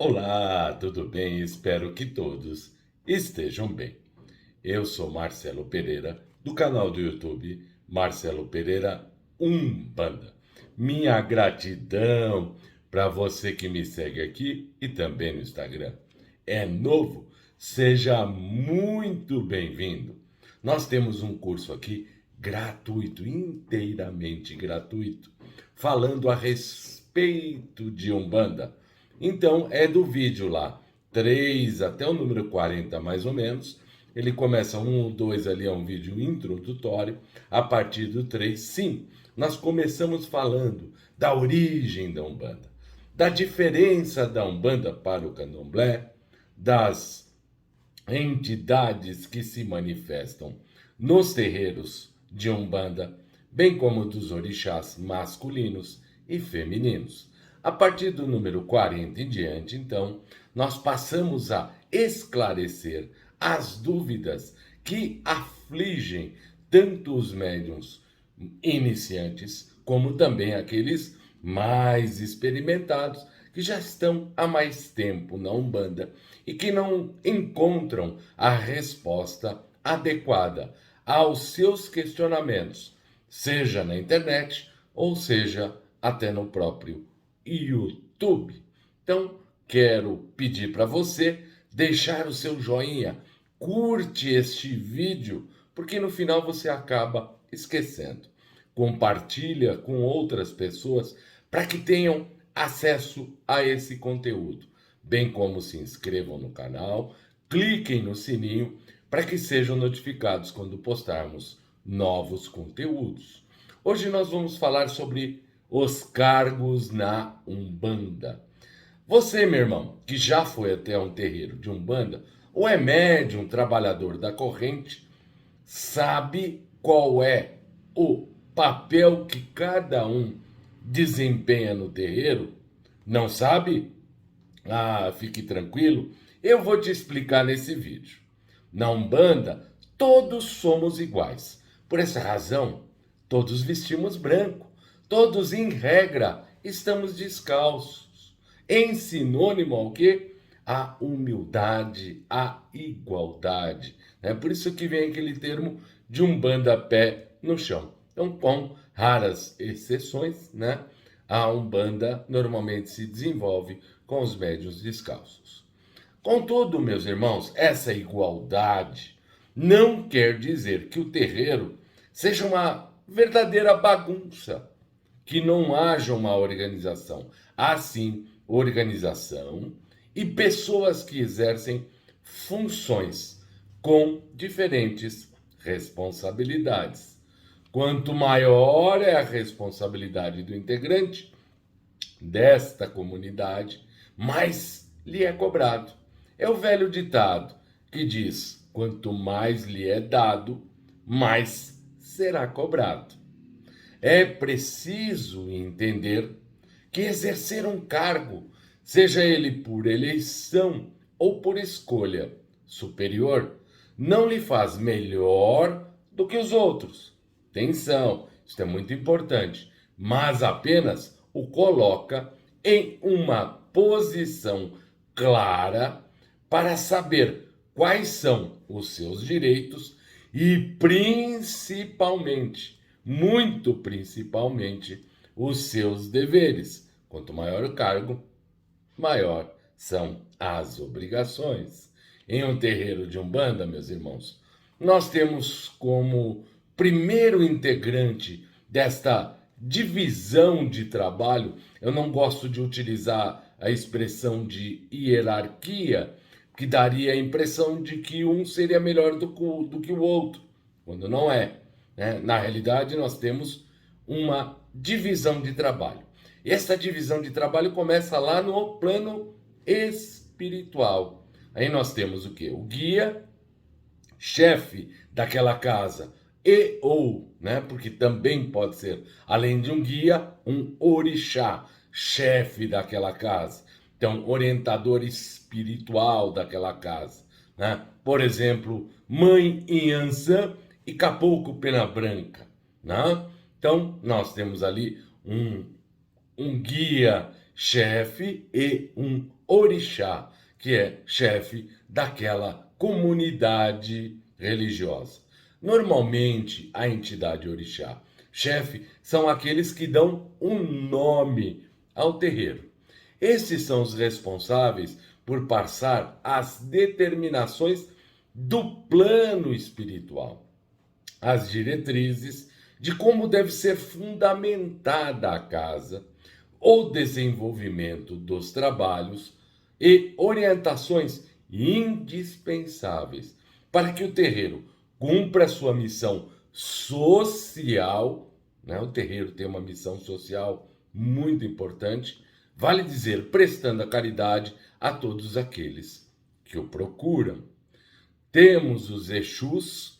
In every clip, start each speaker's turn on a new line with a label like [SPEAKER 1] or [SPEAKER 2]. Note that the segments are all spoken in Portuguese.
[SPEAKER 1] Olá, tudo bem? Espero que todos estejam bem. Eu sou Marcelo Pereira, do canal do YouTube Marcelo Pereira Umbanda. Minha gratidão para você que me segue aqui e também no Instagram. É novo? Seja muito bem-vindo. Nós temos um curso aqui gratuito, inteiramente gratuito, falando a respeito de Umbanda. Então, é do vídeo lá, 3 até o número 40 mais ou menos. Ele começa um ou dois ali, é um vídeo introdutório. A partir do 3, sim, nós começamos falando da origem da Umbanda, da diferença da Umbanda para o Candomblé, das entidades que se manifestam nos terreiros de Umbanda, bem como dos orixás masculinos e femininos. A partir do número 40 em diante, então, nós passamos a esclarecer as dúvidas que afligem tanto os médiuns iniciantes como também aqueles mais experimentados que já estão há mais tempo na Umbanda e que não encontram a resposta adequada aos seus questionamentos, seja na internet ou seja até no próprio YouTube. Então, quero pedir para você deixar o seu joinha, curte este vídeo, porque no final você acaba esquecendo. Compartilha com outras pessoas para que tenham acesso a esse conteúdo, bem como se inscrevam no canal, cliquem no sininho para que sejam notificados quando postarmos novos conteúdos. Hoje nós vamos falar sobre os cargos na Umbanda. Você, meu irmão, que já foi até um terreiro de Umbanda, ou é médium, trabalhador da corrente, sabe qual é o papel que cada um desempenha no terreiro? Não sabe? Ah, fique tranquilo, eu vou te explicar nesse vídeo. Na Umbanda, todos somos iguais. Por essa razão, todos vestimos branco. Todos, em regra, estamos descalços. Em sinônimo ao quê? A humildade, a igualdade. É por isso que vem aquele termo de Umbanda pé no chão. Então, com raras exceções, né? A Umbanda normalmente se desenvolve com os médiuns descalços. Contudo, meus irmãos, essa igualdade não quer dizer que o terreiro seja uma verdadeira bagunça, que não haja uma organização. Há sim organização e pessoas que exercem funções com diferentes responsabilidades. Quanto maior é a responsabilidade do integrante desta comunidade, mais lhe é cobrado. É o velho ditado que diz: quanto mais lhe é dado, mais será cobrado. É preciso entender que exercer um cargo, seja ele por eleição ou por escolha superior, não lhe faz melhor do que os outros. Atenção, isso é muito importante, mas apenas o coloca em uma posição clara para saber quais são os seus direitos e principalmente, muito principalmente, os seus deveres. Quanto maior o cargo, maior são as obrigações. Em um terreiro de Umbanda, meus irmãos, nós temos como primeiro integrante desta divisão de trabalho, eu não gosto de utilizar a expressão de hierarquia, que daria a impressão de que um seria melhor do que o outro, quando não é. Né? Na realidade, nós temos uma divisão de trabalho. E essa divisão de trabalho começa lá no plano espiritual. Aí nós temos o quê? O guia, chefe daquela casa e ou, né, porque também pode ser, além de um guia, um orixá, chefe daquela casa. Então, orientador espiritual daquela casa, né? Por exemplo, Mãe Inhansã e Caboclo Pena Branca, né? Então, nós temos ali um guia chefe e um orixá, que é chefe daquela comunidade religiosa. Normalmente, a entidade orixá, chefe, são aqueles que dão um nome ao terreiro. Esses são os responsáveis por passar as determinações do plano espiritual, as diretrizes de como deve ser fundamentada a casa, o desenvolvimento dos trabalhos e orientações indispensáveis para que o terreiro cumpra a sua missão social, né? O terreiro tem uma missão social muito importante, vale dizer, prestando a caridade a todos aqueles que o procuram. Temos os Exus,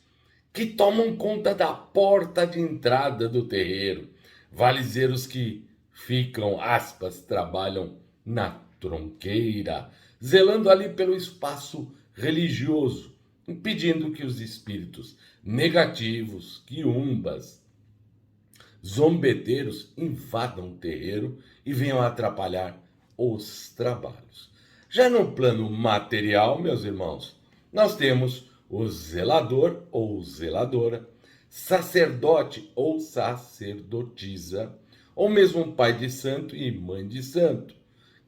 [SPEAKER 1] que tomam conta da porta de entrada do terreiro, vale dizer, os que ficam, aspas, trabalham na tronqueira, zelando ali pelo espaço religioso, impedindo que os espíritos negativos, quiumbas, zombeteiros invadam o terreiro e venham atrapalhar os trabalhos. Já no plano material, meus irmãos, nós temos o zelador ou zeladora, sacerdote ou sacerdotisa, ou mesmo pai de santo e mãe de santo,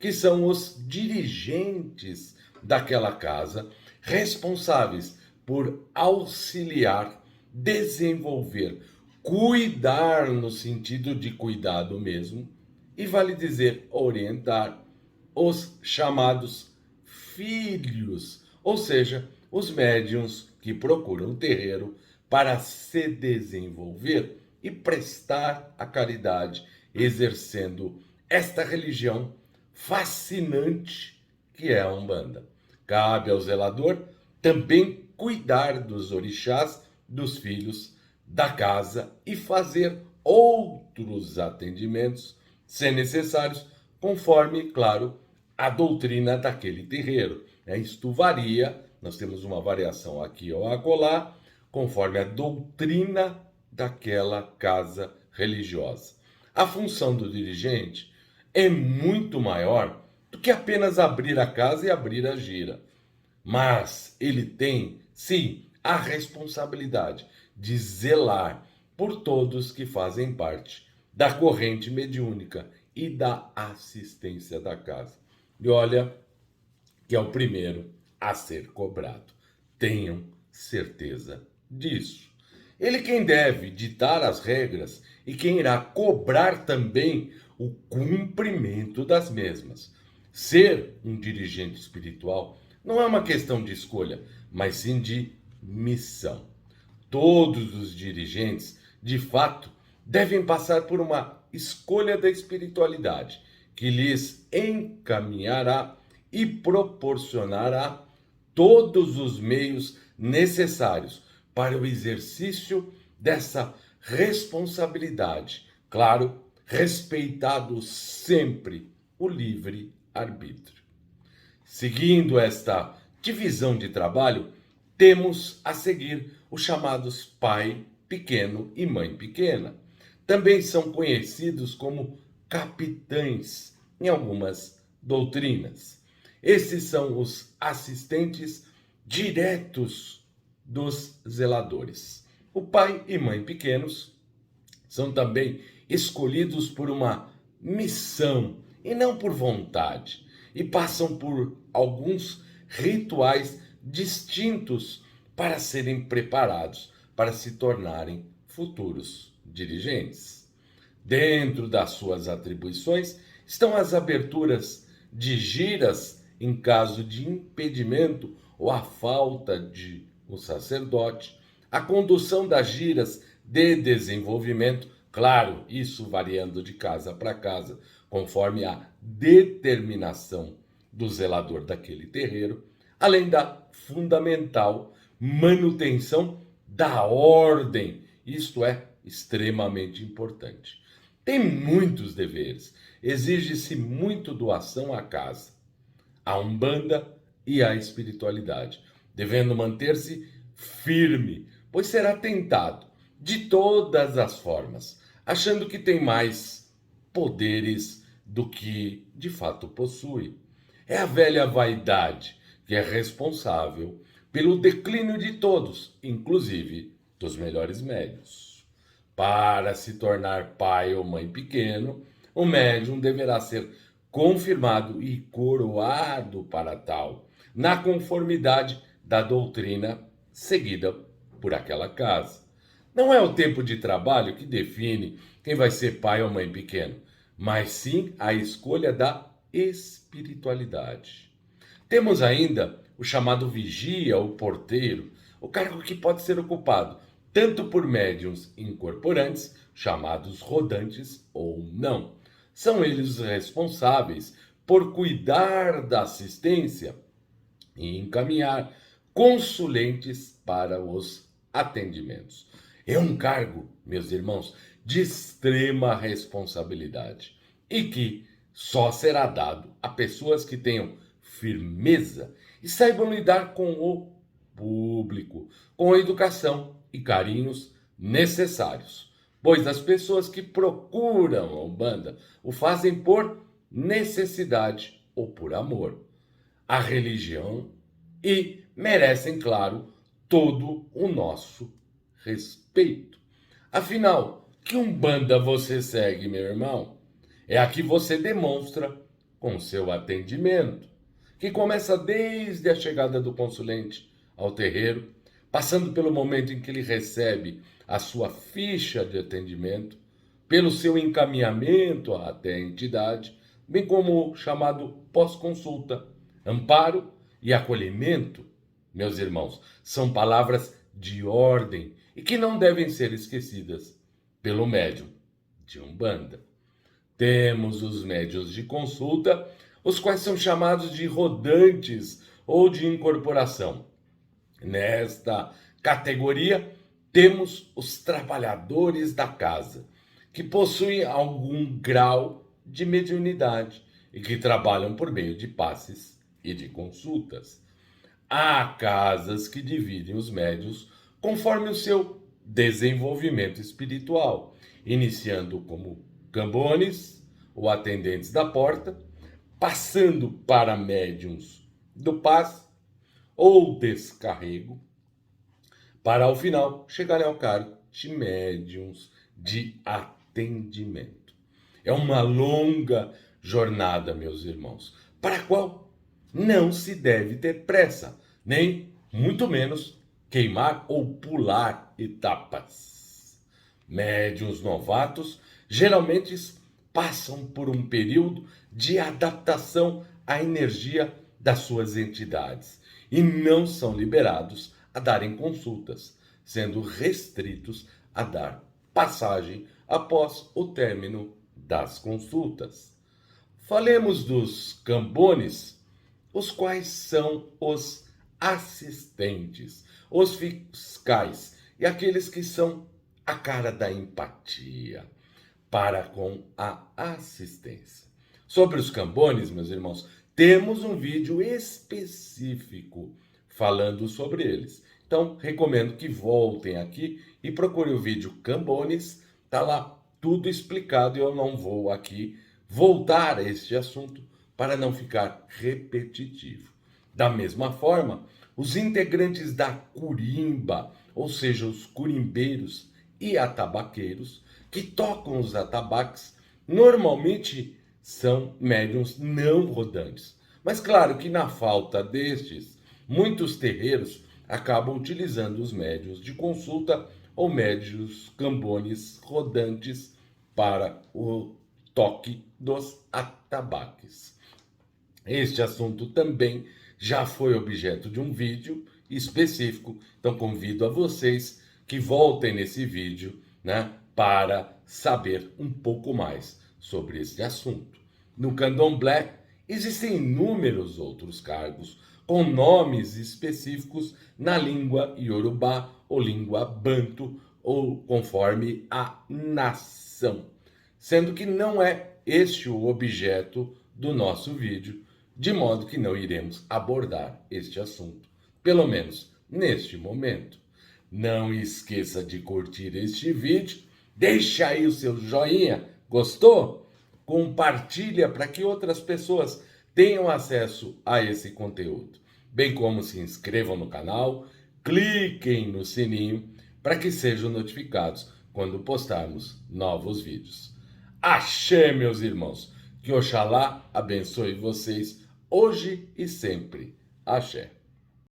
[SPEAKER 1] que são os dirigentes daquela casa, responsáveis por auxiliar, desenvolver, cuidar no sentido de cuidado mesmo, e vale dizer orientar os chamados filhos, ou seja, os médiuns que procuram o terreiro para se desenvolver e prestar a caridade, exercendo esta religião fascinante que é a Umbanda. Cabe ao zelador também cuidar dos orixás, dos filhos da casa e fazer outros atendimentos, se necessários, conforme, claro, a doutrina daquele terreiro. Isto varia, nós temos uma variação aqui ou acolá, conforme a doutrina daquela casa religiosa. A função do dirigente é muito maior do que apenas abrir a casa e abrir a gira. Mas ele tem, sim, a responsabilidade de zelar por todos que fazem parte da corrente mediúnica e da assistência da casa. E olha que é o primeiro a ser cobrado. Tenham certeza disso. Ele quem deve ditar as regras e quem irá cobrar também o cumprimento das mesmas. Ser um dirigente espiritual não é uma questão de escolha, mas sim de missão. Todos os dirigentes, de fato, devem passar por uma escolha da espiritualidade, que lhes encaminhará e proporcionará todos os meios necessários para o exercício dessa responsabilidade. Claro, respeitado sempre o livre-arbítrio. Seguindo esta divisão de trabalho, temos a seguir os chamados pai pequeno e mãe pequena. Também são conhecidos como capitães em algumas doutrinas. Esses são os assistentes diretos dos zeladores. O pai e mãe pequenos são também escolhidos por uma missão e não por vontade, e passam por alguns rituais distintos para serem preparados para se tornarem futuros dirigentes. Dentro das suas atribuições estão as aberturas de giras em caso de impedimento ou a falta de um sacerdote, a condução das giras de desenvolvimento, claro, isso variando de casa para casa, conforme a determinação do zelador daquele terreiro, além da fundamental manutenção da ordem, isto é extremamente importante. Tem muitos deveres, exige-se muito doação à casa, à Umbanda e à espiritualidade, devendo manter-se firme, pois será tentado de todas as formas, achando que tem mais poderes do que de fato possui. É a velha vaidade que é responsável pelo declínio de todos, inclusive dos melhores médios. Para se tornar pai ou mãe pequeno, o médium deverá ser confirmado e coroado para tal, na conformidade da doutrina seguida por aquela casa. Não é o tempo de trabalho que define quem vai ser pai ou mãe pequeno, mas sim a escolha da espiritualidade. Temos ainda o chamado vigia ou porteiro, o cargo que pode ser ocupado tanto por médiuns incorporantes, chamados rodantes, ou não. São eles os responsáveis por cuidar da assistência e encaminhar consulentes para os atendimentos. É um cargo, meus irmãos, de extrema responsabilidade e que só será dado a pessoas que tenham firmeza e saibam lidar com o público, com a educação e carinhos necessários. Pois as pessoas que procuram a Umbanda o fazem por necessidade ou por amor à religião e merecem, claro, todo o nosso respeito. Afinal, que Umbanda você segue, meu irmão? É a que você demonstra com seu atendimento, que começa desde a chegada do consulente ao terreiro, passando pelo momento em que ele recebe a sua ficha de atendimento, pelo seu encaminhamento até a entidade, bem como o chamado pós-consulta, amparo e acolhimento. Meus irmãos, são palavras de ordem e que não devem ser esquecidas pelo médium de Umbanda. Temos os médiuns de consulta, os quais são chamados de rodantes ou de incorporação. Nesta categoria, temos os trabalhadores da casa, que possuem algum grau de mediunidade e que trabalham por meio de passes e de consultas. Há casas que dividem os médiuns conforme o seu desenvolvimento espiritual, iniciando como cambones ou atendentes da porta, passando para médiuns do passe ou descarrego, para ao final chegarem ao cargo de médiuns de atendimento. É uma longa jornada, meus irmãos, para a qual não se deve ter pressa, nem muito menos queimar ou pular etapas. Médiuns novatos geralmente passam por um período de adaptação à energia das suas entidades e não são liberados a darem consultas, sendo restritos a dar passagem após o término das consultas. Falemos dos cambones, os quais são os assistentes, os fiscais e aqueles que são a cara da empatia para com a assistência. Sobre os cambones, meus irmãos, temos um vídeo específico falando sobre eles. Então, recomendo que voltem aqui e procurem o vídeo Cambones, tá lá tudo explicado e eu não vou aqui voltar a este assunto para não ficar repetitivo. Da mesma forma, os integrantes da curimba, ou seja, os curimbeiros e atabaqueiros, que tocam os atabaques, normalmente são médiuns não rodantes. Mas claro que na falta destes, muitos terreiros acabam utilizando os médiuns de consulta ou médiuns cambones rodantes para o toque dos atabaques. Este assunto também já foi objeto de um vídeo específico, então convido a vocês que voltem nesse vídeo, né, para saber um pouco mais sobre este assunto. No candomblé, existem inúmeros outros cargos com nomes específicos na língua iorubá ou língua banto, ou conforme a nação, sendo que não é este o objeto do nosso vídeo, de modo que não iremos abordar este assunto, pelo menos neste momento. Não esqueça de curtir este vídeo, deixa aí o seu joinha, gostou? Compartilha para que outras pessoas tenham acesso a esse conteúdo, bem como se inscrevam no canal, cliquem no sininho para que sejam notificados quando postarmos novos vídeos. Axé, meus irmãos, que Oxalá abençoe vocês hoje e sempre. Axé.